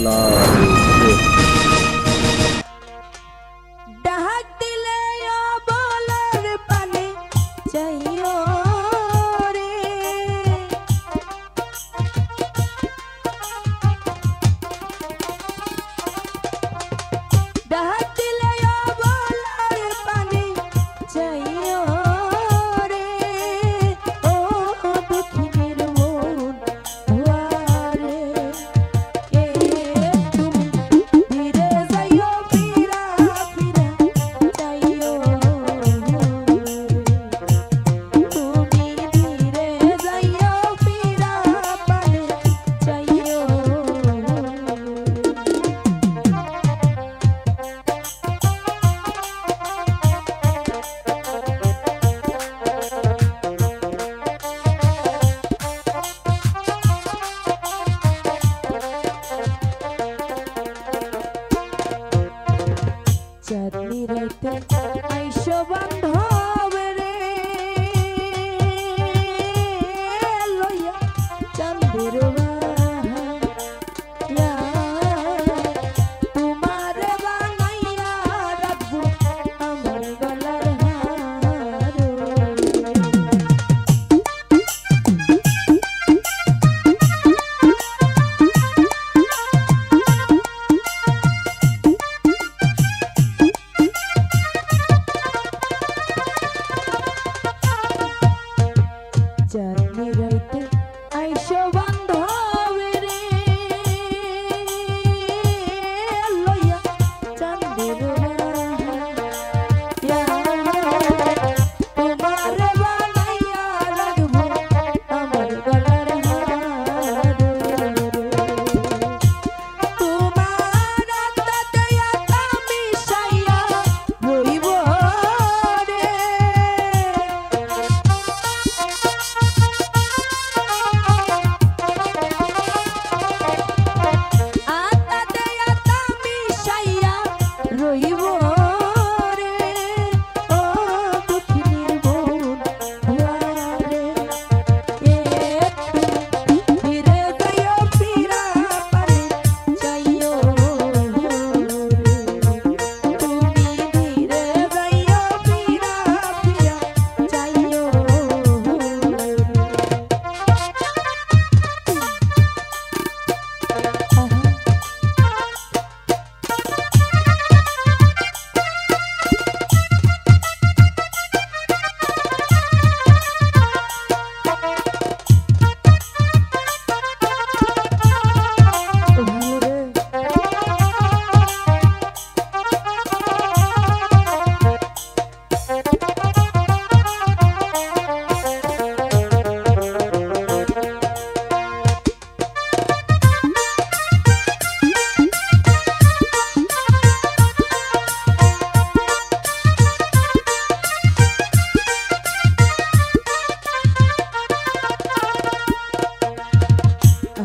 লাল। ডাক দিলে বলার পানে চাইও রে, ডাক দিলে বলার পানে চাইও রে, ও দুঃখিনীর মন দুয়ারে কে তুমি ধীরে যাইও ফিরা ফিরা চাইও তুমি ধীরে যাইও ফিরা পানে চাইও। চাঁদনি রাইতে আইসো বান্ধব রে লইয়া চাঁদের বাহাইয়া, তোমারে বানাইয়া রাখবো আমার গলার হার। চাঁদনি রাইতে আইসো বান্ধব রে লইয়া চাঁদের বাহাইয়া, তোমারে বানাইয়া রাখবো আমার গলার হার। তোমার আত্মাতে আত্মা মিশাইয়া রইব রে, আত্মাতে আত্মা মিশাইয়া রইব রে, ও দুঃখিনীর মন দুয়ারে কে তুমি ধীরে যাইও ফিরা পানে চাইও রে, তুমি ধীরে যাইও ফিরা ফিরা চাইও।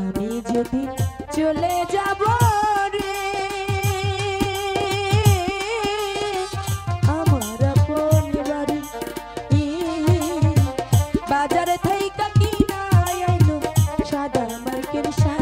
আমি যদি চলে যাব রে আমার আপন বাড়ি, বাজারে থাইকা কিনা আইলো সাদা মার্কের শাড়ি।